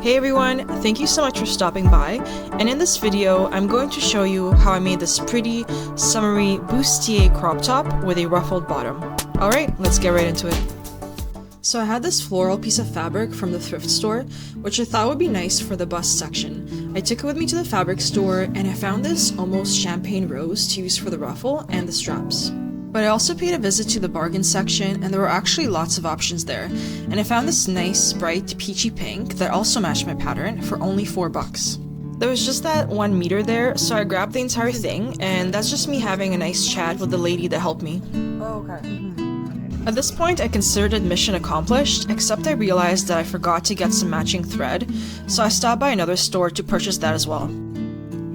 Hey everyone, thank you so much for stopping by, and in this video I'm going to show you how I made this pretty, summery bustier crop top with a ruffled bottom. Alright, let's get right into it. So I had this floral piece of fabric from the thrift store, which I thought would be nice for the bust section. I took it with me to the fabric store and I found this almost champagne rose to use for the ruffle and the straps. But I also paid a visit to the bargain section and there were actually lots of options there, and I found this nice bright peachy pink that also matched my pattern for only $4. There was just that 1 meter there, so I grabbed the entire thing, and that's just me having a nice chat with the lady that helped me. Oh, okay. At this point, I considered it mission accomplished, except I realized that I forgot to get some matching thread, so I stopped by another store to purchase that as well.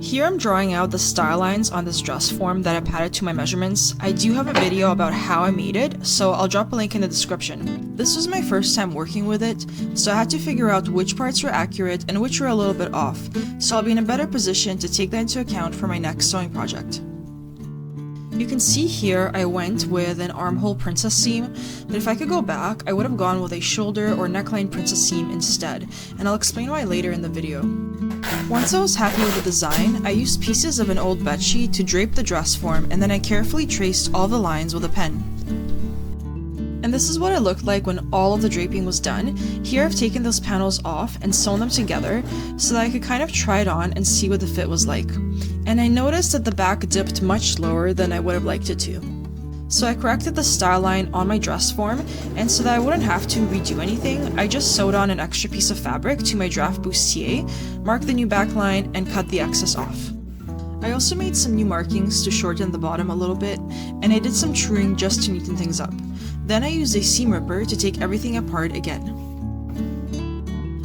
Here I'm drawing out the style lines on this dress form that I padded to my measurements. I do have a video about how I made it, so I'll drop a link in the description. This was my first time working with it, so I had to figure out which parts were accurate and which were a little bit off, so I'll be in a better position to take that into account for my next sewing project. You can see here I went with an armhole princess seam, but if I could go back, I would have gone with a shoulder or neckline princess seam instead, and I'll explain why later in the video. Once I was happy with the design, I used pieces of an old bedsheet to drape the dress form, and then I carefully traced all the lines with a pen. And this is what it looked like when all of the draping was done. Here I've taken those panels off and sewn them together so that I could kind of try it on and see what the fit was like. And I noticed that the back dipped much lower than I would have liked it to. So I corrected the style line on my dress form, and so that I wouldn't have to redo anything, I just sewed on an extra piece of fabric to my draft bustier, marked the new back line, and cut the excess off. I also made some new markings to shorten the bottom a little bit, and I did some truing just to neaten things up. Then I used a seam ripper to take everything apart again.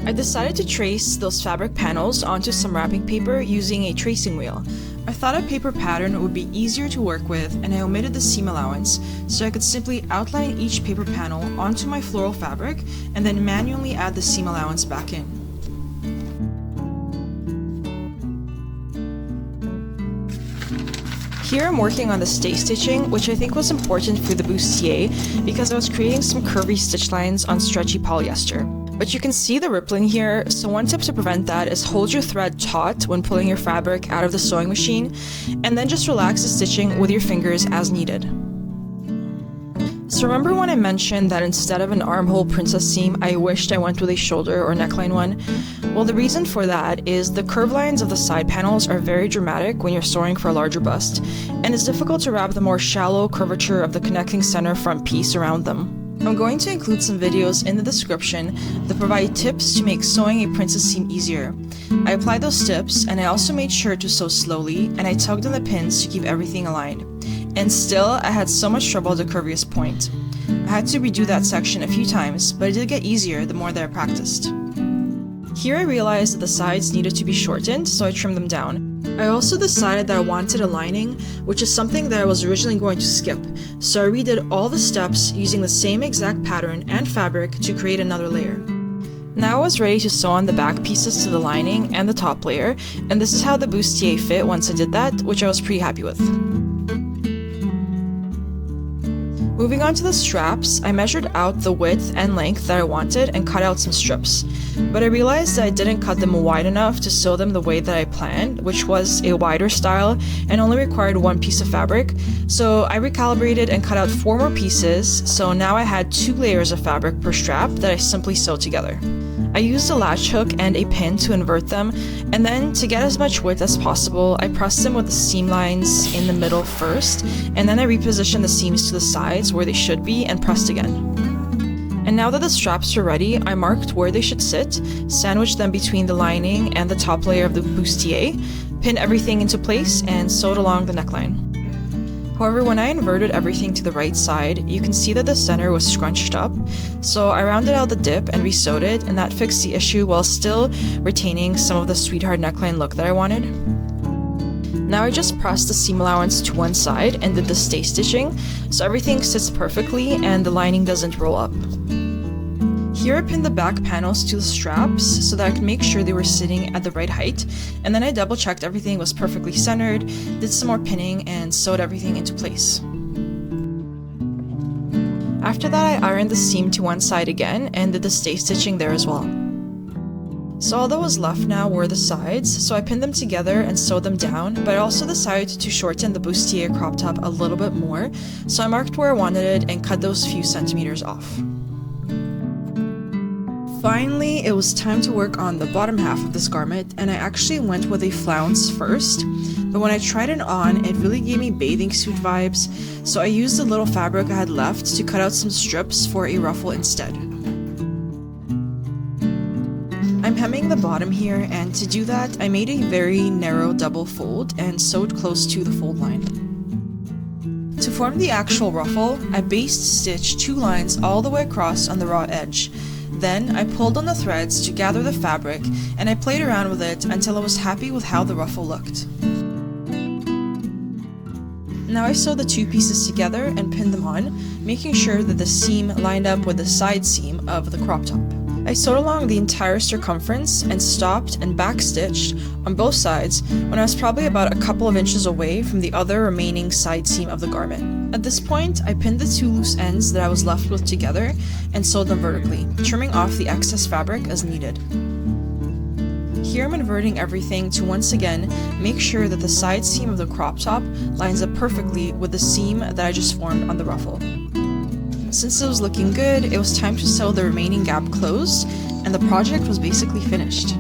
I decided to trace those fabric panels onto some wrapping paper using a tracing wheel. I thought a paper pattern would be easier to work with, and I omitted the seam allowance, so I could simply outline each paper panel onto my floral fabric and then manually add the seam allowance back in. Here I'm working on the stay stitching, which I think was important for the bustier because I was creating some curvy stitch lines on stretchy polyester. But you can see the rippling here, so one tip to prevent that is hold your thread taut when pulling your fabric out of the sewing machine, and then just relax the stitching with your fingers as needed. So remember when I mentioned that instead of an armhole princess seam, I wished I went with a shoulder or neckline one? Well, the reason for that is the curve lines of the side panels are very dramatic when you're sewing for a larger bust, and it's difficult to wrap the more shallow curvature of the connecting center front piece around them. I'm going to include some videos in the description that provide tips to make sewing a princess seam easier. I applied those tips, and I also made sure to sew slowly, and I tugged on the pins to keep everything aligned. And still, I had so much trouble at the curviest point. I had to redo that section a few times, but it did get easier the more that I practiced. Here I realized that the sides needed to be shortened, so I trimmed them down. I also decided that I wanted a lining, which is something that I was originally going to skip, so I redid all the steps using the same exact pattern and fabric to create another layer. Now I was ready to sew on the back pieces to the lining and the top layer, and this is how the bustier fit once I did that, which I was pretty happy with. Moving on to the straps, I measured out the width and length that I wanted and cut out some strips. But I realized that I didn't cut them wide enough to sew them the way that I planned, which was a wider style and only required 1 piece of fabric. So I recalibrated and cut out 4 more pieces, so now I had 2 layers of fabric per strap that I simply sewed together. I used a latch hook and a pin to invert them, and then to get as much width as possible, I pressed them with the seam lines in the middle first, and then I repositioned the seams to the sides where they should be and pressed again. And now that the straps were ready, I marked where they should sit, sandwiched them between the lining and the top layer of the bustier, pinned everything into place, and sewed along the neckline. However, when I inverted everything to the right side, you can see that the center was scrunched up, so I rounded out the dip and re-sewed it, and that fixed the issue while still retaining some of the sweetheart neckline look that I wanted. Now I just pressed the seam allowance to one side and did the stay stitching, so everything sits perfectly and the lining doesn't roll up. Here I pinned the back panels to the straps so that I could make sure they were sitting at the right height, and then I double checked everything was perfectly centered, did some more pinning, and sewed everything into place. After that, I ironed the seam to one side again and did the stay stitching there as well. So all that was left now were the sides, so I pinned them together and sewed them down, but I also decided to shorten the bustier crop top a little bit more, so I marked where I wanted it and cut those few centimeters off. Finally, it was time to work on the bottom half of this garment, and I actually went with a flounce first, but when I tried it on, it really gave me bathing suit vibes, so I used the little fabric I had left to cut out some strips for a ruffle instead. I'm hemming the bottom here, and to do that, I made a very narrow double fold and sewed close to the fold line. To form the actual ruffle, I baste stitched 2 lines all the way across on the raw edge. Then, I pulled on the threads to gather the fabric, and I played around with it until I was happy with how the ruffle looked. Now I sewed the 2 pieces together and pinned them on, making sure that the seam lined up with the side seam of the crop top. I sewed along the entire circumference and stopped and backstitched on both sides when I was probably about a couple of inches away from the other remaining side seam of the garment. At this point, I pinned the 2 loose ends that I was left with together and sewed them vertically, trimming off the excess fabric as needed. Here I'm inverting everything to once again make sure that the side seam of the crop top lines up perfectly with the seam that I just formed on the ruffle. Since it was looking good, it was time to sew the remaining gap closed, and the project was basically finished.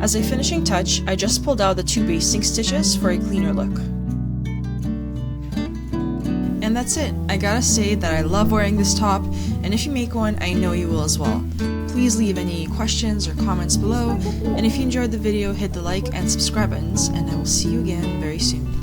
As a finishing touch, I just pulled out the 2 basting stitches for a cleaner look. And that's it. I gotta say that I love wearing this top, and if you make one, I know you will as well. Please leave any questions or comments below, and if you enjoyed the video, hit the like and subscribe buttons, and I will see you again very soon.